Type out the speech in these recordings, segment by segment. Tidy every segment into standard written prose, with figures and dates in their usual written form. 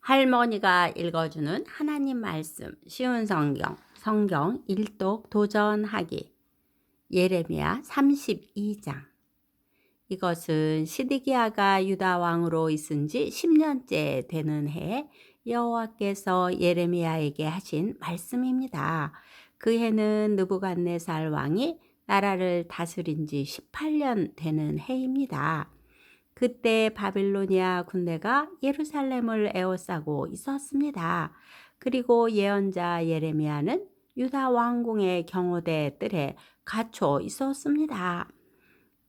할머니가 읽어주는 하나님 말씀 쉬운 성경 일독 도전하기 예레미야 32장. 이것은 시드기야가 유다 왕으로 있은 지 10년째 되는 해에 여호와께서 예레미야에게 하신 말씀입니다. 그 해는 느부갓네살 왕이 나라를 다스린 지 18년 되는 해입니다. 그때 바빌로니아 군대가 예루살렘을 에워싸고 있었습니다. 그리고 예언자 예레미야는 유다 왕궁의 경호대 뜰에 갇혀 있었습니다.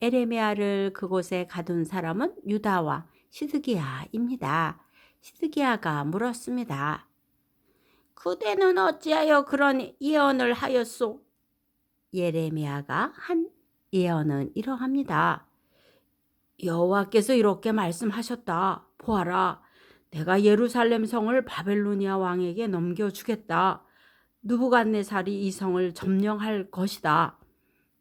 예레미야를 그곳에 가둔 사람은 유다 왕 시드기야입니다. 시드기야가 물었습니다. 그대는 어찌하여 그런 예언을 하였소? 예레미야가 한 예언은 이러합니다. 여호와께서 이렇게 말씀하셨다. 보아라, 내가 예루살렘 성을 바벨로니아 왕에게 넘겨주겠다. 느부갓네살이 이 성을 점령할 것이다.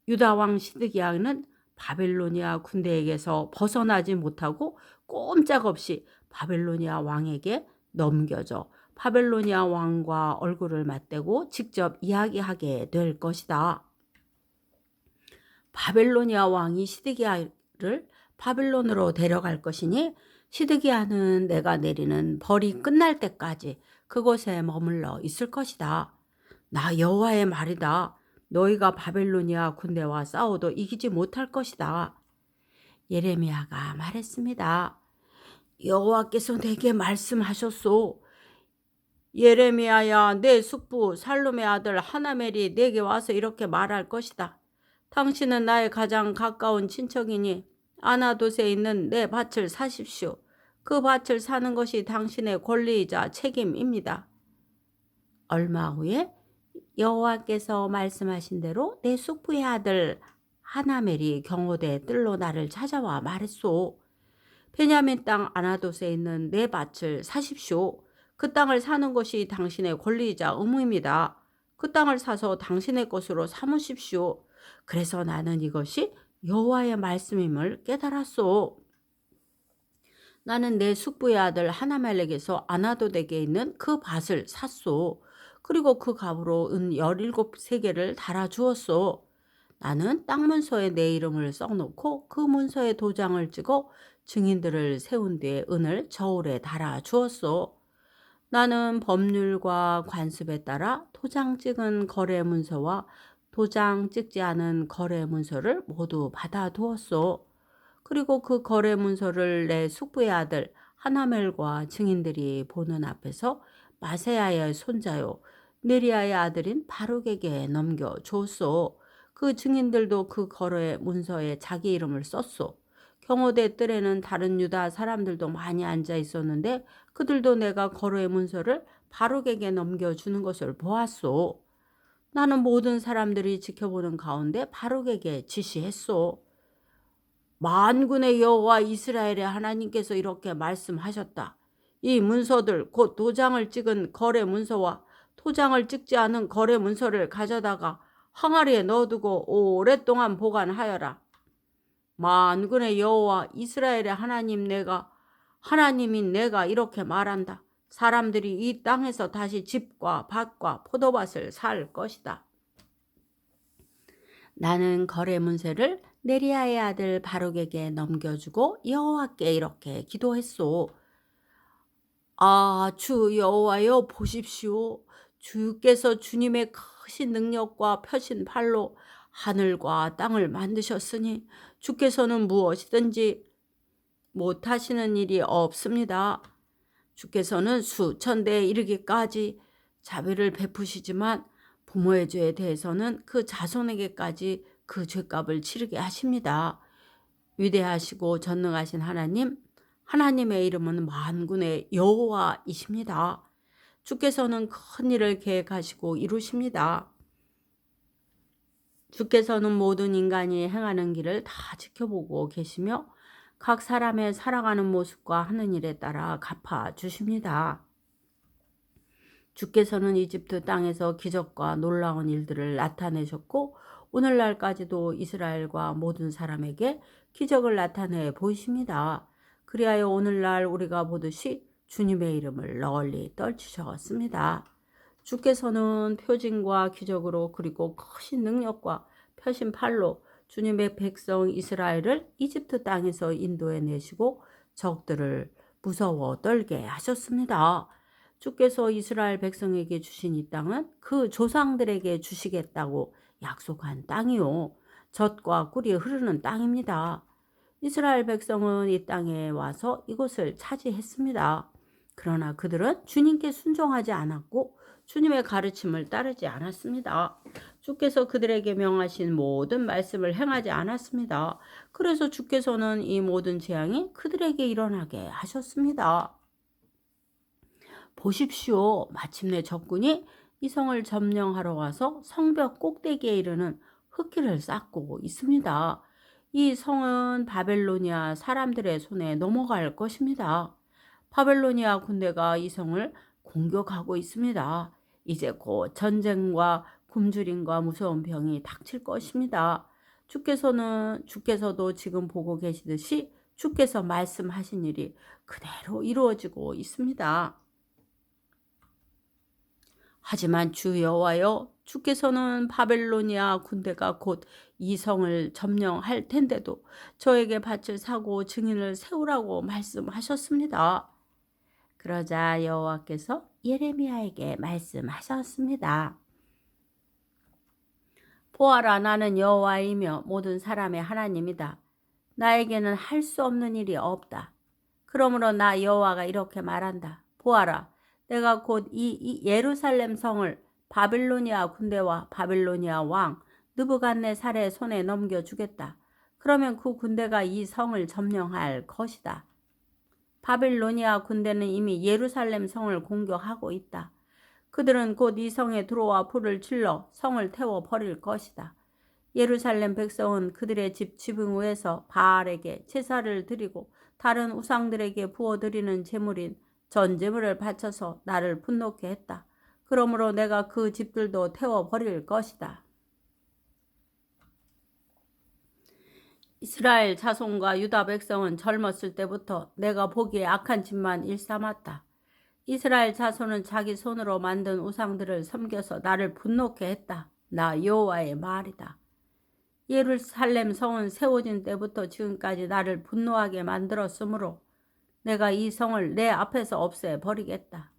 유다 왕 시드기야는 바벨로니아 군대에게서 벗어나지 못하고 꼼짝없이 바벨로니아 왕에게 넘겨져 바벨로니아 왕과 얼굴을 맞대고 직접 이야기하게 될 것이다. 바벨로니아 왕이 시드기야를 바빌론으로 데려갈 것이니 시드기야는 내가 내리는 벌이 끝날 때까지 그곳에 머물러 있을 것이다. 나 여호와의 말이다. 너희가 바벨로니아 군대와 싸워도 이기지 못할 것이다. 예레미야가 말했습니다. 여호와께서 내게 말씀하셨소. 예레미야야, 내 숙부 살룸의 아들 하나멜이 내게 와서 이렇게 말할 것이다. 당신은 나의 가장 가까운 친척이니 아나돗에 있는 내 밭을 사십시오. 그 밭을 사는 것이 당신의 권리이자 책임입니다. 얼마 후에 여호와께서 말씀하신 대로 내 숙부의 아들 하나멜이 경호대 뜰로 나를 찾아와 말했소. 베냐민 땅 아나돗에 있는 내 밭을 사십시오. 그 땅을 사는 것이 당신의 권리이자 의무입니다. 그 땅을 사서 당신의 것으로 삼으십시오. 그래서 나는 이것이 여호와의 말씀임을 깨달았소. 나는 내 숙부의 아들 하나멜에게서 아나돗에게 있는 그 밭을 샀소. 그리고 그 값으로 은 17세겔을 달아주었소. 나는 땅 문서에 내 이름을 써놓고 그 문서에 도장을 찍어 증인들을 세운 뒤에 은을 저울에 달아주었소. 나는 법률과 관습에 따라 도장 찍은 거래 문서와 도장 찍지 않은 거래 문서를 모두 받아두었소. 그리고 그 거래 문서를 내 숙부의 아들 하나멜과 증인들이 보는 앞에서 마세야의 손자요 네리야의 아들인 바룩에게 넘겨줬소. 그 증인들도 그 거래 문서에 자기 이름을 썼소. 경호대 뜰에는 다른 유다 사람들도 많이 앉아 있었는데 그들도 내가 거래 문서를 바룩에게 넘겨주는 것을 보았소. 나는 모든 사람들이 지켜보는 가운데 바룩에게 지시했소. 만군의 여호와 이스라엘의 하나님께서 이렇게 말씀하셨다. 이 문서들 곧 도장을 찍은 거래 문서와 도장을 찍지 않은 거래 문서를 가져다가 항아리에 넣어두고 오랫동안 보관하여라. 만군의 여호와 이스라엘의 하나님인 내가 이렇게 말한다. 사람들이 이 땅에서 다시 집과 밭과 포도밭을 살 것이다. 나는 거래 문서를 네리야의 아들 바룩에게 넘겨주고 여호와께 이렇게 기도했소. 주 여호와여, 보십시오. 주께서 주님의 크신 능력과 펴신 팔로 하늘과 땅을 만드셨으니 주께서는 무엇이든지 못하시는 일이 없습니다. 주께서는 수천대에 이르기까지 자비를 베푸시지만 부모의 죄에 대해서는 그 자손에게까지 그 죄값을 치르게 하십니다. 위대하시고 전능하신 하나님의 이름은 만군의 여호와이십니다. 주께서는 큰 일을 계획하시고 이루십니다. 주께서는 모든 인간이 행하는 길을 다 지켜보고 계시며 각 사람의 살아가는 모습과 하는 일에 따라 갚아주십니다. 주께서는 이집트 땅에서 기적과 놀라운 일들을 나타내셨고 오늘날까지도 이스라엘과 모든 사람에게 기적을 나타내 보이십니다. 그리하여 오늘날 우리가 보듯이 주님의 이름을 널리 떨치셨습니다. 주께서는 표징과 기적으로 그리고 크신 능력과 펴신 팔로 주님의 백성 이스라엘을 이집트 땅에서 인도해 내시고 적들을 무서워 떨게 하셨습니다. 주께서 이스라엘 백성에게 주신 이 땅은 그 조상들에게 주시겠다고 약속한 땅이요, 젖과 꿀이 흐르는 땅입니다. 이스라엘 백성은 이 땅에 와서 이곳을 차지했습니다. 그러나 그들은 주님께 순종하지 않았고 주님의 가르침을 따르지 않았습니다. 주께서 그들에게 명하신 모든 말씀을 행하지 않았습니다. 그래서 주께서는 이 모든 재앙이 그들에게 일어나게 하셨습니다. 보십시오. 마침내 적군이 이 성을 점령하러 와서 성벽 꼭대기에 이르는 흙길을 쌓고 있습니다. 이 성은 바벨로니아 사람들의 손에 넘어갈 것입니다. 바벨로니아 군대가 이 성을 공격하고 있습니다. 이제 곧 전쟁과 굶주림과 무서운 병이 닥칠 것입니다. 주께서도 지금 보고 계시듯이 주께서 말씀하신 일이 그대로 이루어지고 있습니다. 하지만 주 여호와여, 주께서는 바벨로니아 군대가 곧 이 성을 점령할 텐데도 저에게 밭을 사고 증인을 세우라고 말씀하셨습니다. 그러자 여호와께서 예레미야에게 말씀하셨습니다. 보아라, 나는 여호와이며 모든 사람의 하나님이다. 나에게는 할 수 없는 일이 없다. 그러므로 나 여호와가 이렇게 말한다. 보아라, 내가 곧 이 예루살렘 성을 바빌로니아 군대와 바빌로니아 왕 느부갓네살의 손에 넘겨주겠다. 그러면 그 군대가 이 성을 점령할 것이다. 바빌로니아 군대는 이미 예루살렘 성을 공격하고 있다. 그들은 곧 이 성에 들어와 불을 질러 성을 태워 버릴 것이다. 예루살렘 백성은 그들의 집 지붕 위에서 바알에게 제사를 드리고 다른 우상들에게 부어드리는 제물인 전제물을 바쳐서 나를 분노케 했다. 그러므로 내가 그 집들도 태워버릴 것이다. 이스라엘 자손과 유다 백성은 젊었을 때부터 내가 보기에 악한 짓만 일삼았다. 이스라엘 자손은 자기 손으로 만든 우상들을 섬겨서 나를 분노케 했다. 나 여호와의 말이다. 예루살렘 성은 세워진 때부터 지금까지 나를 분노하게 만들었으므로 내가 이 성을 내 앞에서 없애버리겠다.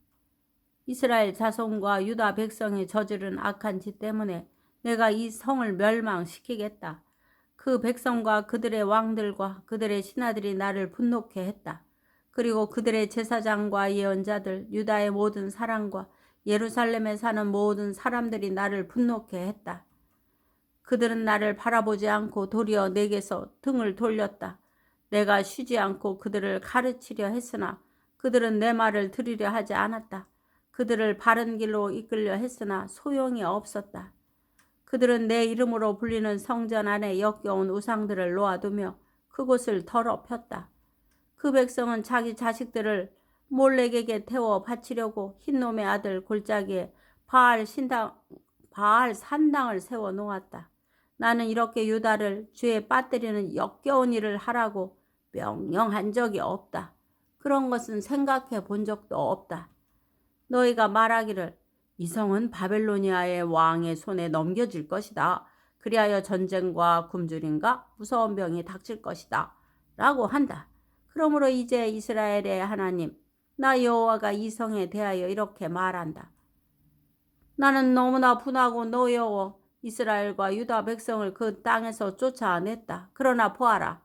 이스라엘 자손과 유다 백성이 저지른 악한 짓 때문에 내가 이 성을 멸망시키겠다. 그 백성과 그들의 왕들과 그들의 신하들이 나를 분노케 했다. 그리고 그들의 제사장과 예언자들, 유다의 모든 사람과 예루살렘에 사는 모든 사람들이 나를 분노케 했다. 그들은 나를 바라보지 않고 도리어 내게서 등을 돌렸다. 내가 쉬지 않고 그들을 가르치려 했으나 그들은 내 말을 들으려 하지 않았다. 그들을 바른 길로 이끌려 했으나 소용이 없었다. 그들은 내 이름으로 불리는 성전 안에 역겨운 우상들을 놓아두며 그곳을 더럽혔다. 그 백성은 자기 자식들을 몰렉에게 태워 바치려고 흰놈의 아들 골짜기에 바알 산당을 세워 놓았다. 나는 이렇게 유다를 죄에 빠뜨리는 역겨운 일을 하라고 명령한 적이 없다. 그런 것은 생각해 본 적도 없다. 너희가 말하기를 이 성은 바벨로니아의 왕의 손에 넘겨질 것이다. 그리하여 전쟁과 굶주림과 무서운 병이 닥칠 것이다. 라고 한다. 그러므로 이제 이스라엘의 하나님, 나 여호와가 이 성에 대하여 이렇게 말한다. 나는 너무나 분하고 노여워 이스라엘과 유다 백성을 그 땅에서 쫓아냈다. 그러나 보아라,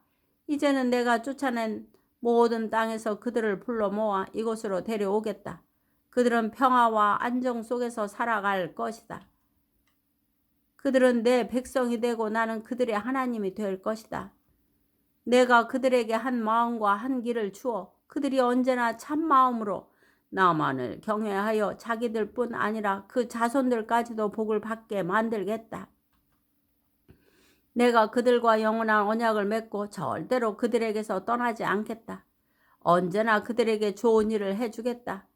이제는 내가 쫓아낸 모든 땅에서 그들을 불러 모아 이곳으로 데려오겠다. 그들은 평화와 안정 속에서 살아갈 것이다. 그들은 내 백성이 되고 나는 그들의 하나님이 될 것이다. 내가 그들에게 한 마음과 한 길을 주어 그들이 언제나 참 마음으로 나만을 경외하여 자기들뿐 아니라 그 자손들까지도 복을 받게 만들겠다. 내가 그들과 영원한 언약을 맺고 절대로 그들에게서 떠나지 않겠다. 언제나 그들에게 좋은 일을 해주겠다.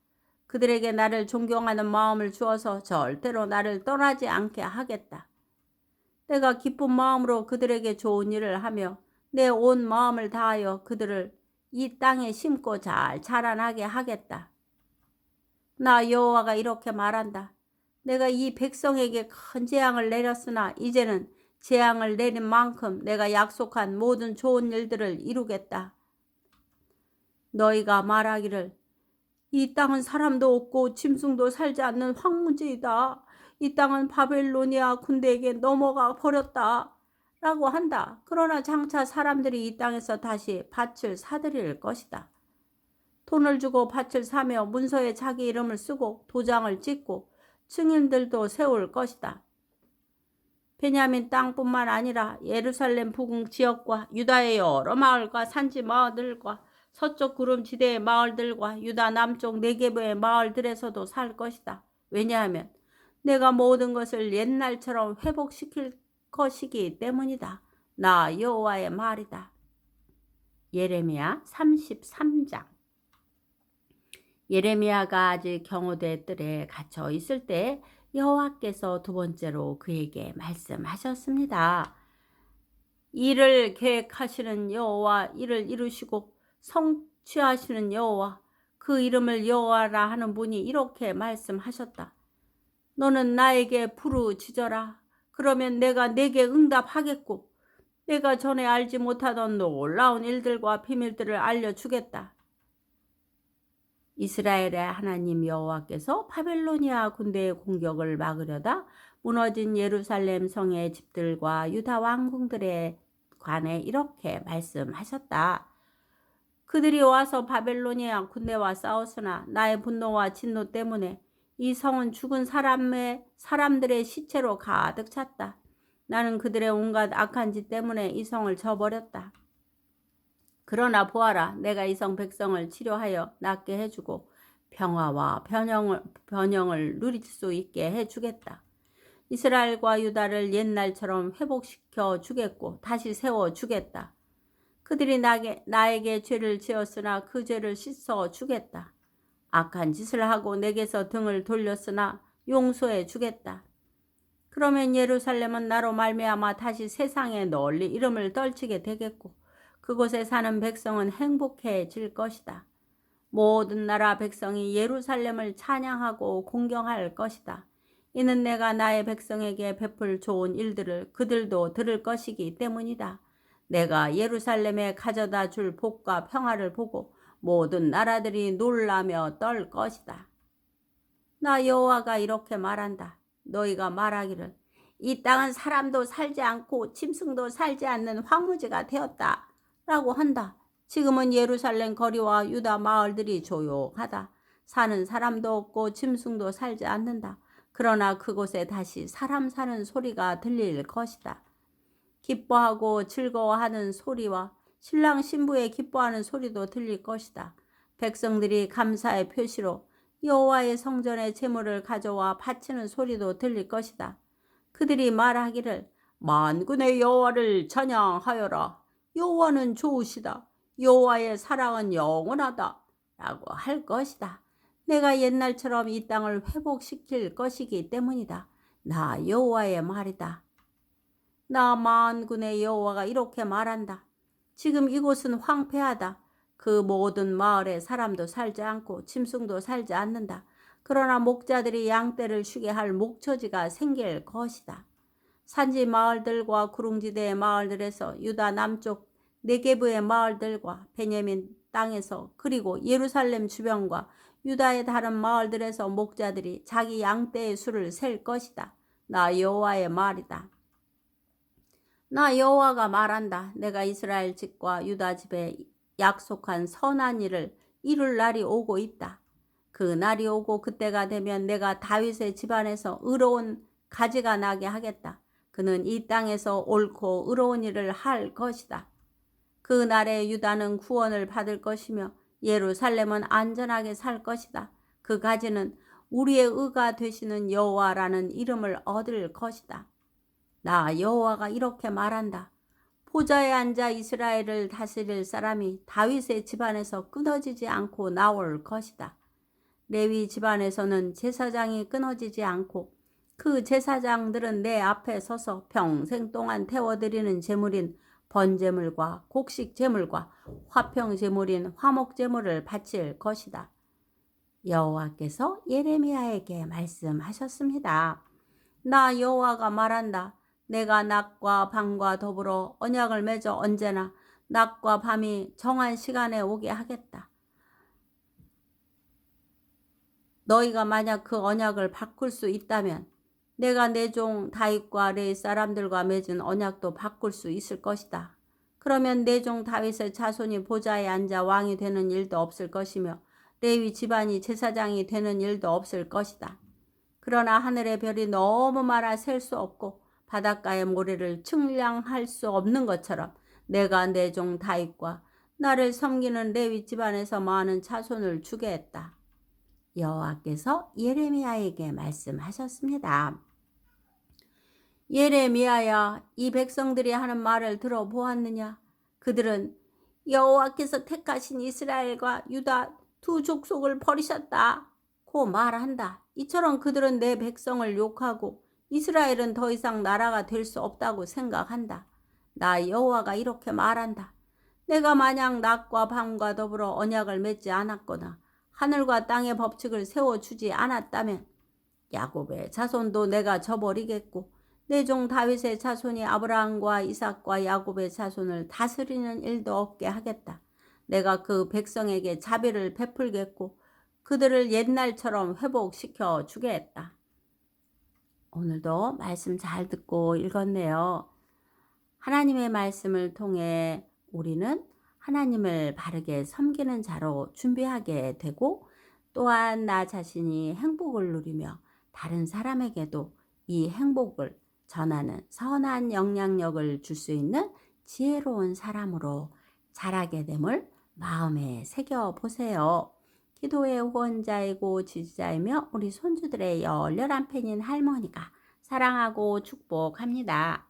그들에게 나를 존경하는 마음을 주어서 절대로 나를 떠나지 않게 하겠다. 내가 기쁜 마음으로 그들에게 좋은 일을 하며 내 온 마음을 다하여 그들을 이 땅에 심고 잘 자라나게 하겠다. 나 여호와가 이렇게 말한다. 내가 이 백성에게 큰 재앙을 내렸으나 이제는 재앙을 내린 만큼 내가 약속한 모든 좋은 일들을 이루겠다. 너희가 말하기를 이 땅은 사람도 없고 짐승도 살지 않는 황무지이다. 이 땅은 바벨로니아 군대에게 넘어가 버렸다. 라고 한다. 그러나 장차 사람들이 이 땅에서 다시 밭을 사들일 것이다. 돈을 주고 밭을 사며 문서에 자기 이름을 쓰고 도장을 찍고 증인들도 세울 것이다. 베냐민 땅뿐만 아니라 예루살렘 부근 지역과 유다의 여러 마을과 산지 마을들과 서쪽 구름지대의 마을들과 유다 남쪽 네게브의 마을들에서도 살 것이다. 왜냐하면 내가 모든 것을 옛날처럼 회복시킬 것이기 때문이다. 나 여호와의 말이다. 예레미야 33장. 예레미야가 아직 경호대 뜰에 갇혀 있을 때 여호와께서 두 번째로 그에게 말씀하셨습니다. 이를 계획하시는 여호와, 이를 이루시고 성취하시는 여호와, 그 이름을 여호와라 하는 분이 이렇게 말씀하셨다. 너는 나에게 부르짖어라. 그러면 내가 내게 응답하겠고 내가 전에 알지 못하던 놀라운 일들과 비밀들을 알려주겠다. 이스라엘의 하나님 여호와께서 바벨로니아 군대의 공격을 막으려다 무너진 예루살렘 성의 집들과 유다 왕궁들에 관해 이렇게 말씀하셨다. 그들이 와서 바벨로니아 군대와 싸웠으나 나의 분노와 진노 때문에 이 성은 죽은 사람들의 시체로 가득 찼다. 나는 그들의 온갖 악한 짓 때문에 이 성을 저버렸다. 그러나 보아라, 내가 이 성 백성을 치료하여 낫게 해주고 평화와 번영을 누릴 수 있게 해주겠다. 이스라엘과 유다를 옛날처럼 회복시켜 주겠고 다시 세워주겠다. 그들이 나에게 죄를 지었으나 그 죄를 씻어 주겠다. 악한 짓을 하고 내게서 등을 돌렸으나 용서해 주겠다. 그러면 예루살렘은 나로 말미암아 다시 세상에 널리 이름을 떨치게 되겠고 그곳에 사는 백성은 행복해질 것이다. 모든 나라 백성이 예루살렘을 찬양하고 공경할 것이다. 이는 내가 나의 백성에게 베풀 좋은 일들을 그들도 들을 것이기 때문이다. 내가 예루살렘에 가져다 줄 복과 평화를 보고 모든 나라들이 놀라며 떨 것이다. 나 여호와가 이렇게 말한다. 너희가 말하기를 이 땅은 사람도 살지 않고 짐승도 살지 않는 황무지가 되었다. 라고 한다. 지금은 예루살렘 거리와 유다 마을들이 조용하다. 사는 사람도 없고 짐승도 살지 않는다. 그러나 그곳에 다시 사람 사는 소리가 들릴 것이다. 기뻐하고 즐거워하는 소리와 신랑 신부의 기뻐하는 소리도 들릴 것이다. 백성들이 감사의 표시로 여호와의 성전에 제물을 가져와 바치는 소리도 들릴 것이다. 그들이 말하기를 만군의 여호와를 찬양하여라. 여호와는 좋으시다. 여호와의 사랑은 영원하다. 라고 할 것이다. 내가 옛날처럼 이 땅을 회복시킬 것이기 때문이다. 나 여호와의 말이다. 나 만군의 여호와가 이렇게 말한다. 지금 이곳은 황폐하다. 그 모든 마을에 사람도 살지 않고 짐승도 살지 않는다. 그러나 목자들이 양떼를 쉬게 할 목초지가 생길 것이다. 산지 마을들과 구릉지대의 마을들에서 유다 남쪽 네게브의 마을들과 베냐민 땅에서 그리고 예루살렘 주변과 유다의 다른 마을들에서 목자들이 자기 양떼의 수를 셀 것이다. 나 여호와의 말이다. 나 여호와가 말한다. 내가 이스라엘 집과 유다 집에 약속한 선한 일을 이룰 날이 오고 있다. 그 날이 오고 그때가 되면 내가 다윗의 집안에서 의로운 가지가 나게 하겠다. 그는 이 땅에서 옳고 의로운 일을 할 것이다. 그 날에 유다는 구원을 받을 것이며 예루살렘은 안전하게 살 것이다. 그 가지는 우리의 의가 되시는 여호와라는 이름을 얻을 것이다. 나 여호와가 이렇게 말한다. 보좌에 앉아 이스라엘을 다스릴 사람이 다윗의 집안에서 끊어지지 않고 나올 것이다. 레위 집안에서는 제사장이 끊어지지 않고 그 제사장들은 내 앞에 서서 평생 동안 태워드리는 제물인 번제물과 곡식제물과 화평제물인 화목제물을 바칠 것이다. 여호와께서 예레미야에게 말씀하셨습니다. 나 여호와가 말한다. 내가 낮과 밤과 더불어 언약을 맺어 언제나 낮과 밤이 정한 시간에 오게 하겠다. 너희가 만약 그 언약을 바꿀 수 있다면 내가 내 종 다윗과 레위 사람들과 맺은 언약도 바꿀 수 있을 것이다. 그러면 내 종 다윗의 자손이 보좌에 앉아 왕이 되는 일도 없을 것이며 레위 집안이 제사장이 되는 일도 없을 것이다. 그러나 하늘의 별이 너무 많아 셀 수 없고 바닷가의 모래를 측량할 수 없는 것처럼 내가 내 종 다윗과 나를 섬기는 레위 집안에서 많은 자손을 주게 했다. 여호와께서 예레미야에게 말씀하셨습니다. 예레미야야, 이 백성들이 하는 말을 들어보았느냐? 그들은 여호와께서 택하신 이스라엘과 유다 두 족속을 버리셨다 고 말한다. 이처럼 그들은 내 백성을 욕하고 이스라엘은 더 이상 나라가 될 수 없다고 생각한다. 나 여호와가 이렇게 말한다. 내가 만약 낮과 밤과 더불어 언약을 맺지 않았거나 하늘과 땅의 법칙을 세워주지 않았다면 야곱의 자손도 내가 저버리겠고 내 종 다윗의 자손이 아브라함과 이삭과 야곱의 자손을 다스리는 일도 없게 하겠다. 내가 그 백성에게 자비를 베풀겠고 그들을 옛날처럼 회복시켜 주겠다. 오늘도 말씀 잘 듣고 읽었네요. 하나님의 말씀을 통해 우리는 하나님을 바르게 섬기는 자로 준비하게 되고 또한 나 자신이 행복을 누리며 다른 사람에게도 이 행복을 전하는 선한 영향력을 줄 수 있는 지혜로운 사람으로 자라게 됨을 마음에 새겨보세요. 기도의 후원자이고 지지자이며 우리 손주들의 열렬한 팬인 할머니가 사랑하고 축복합니다.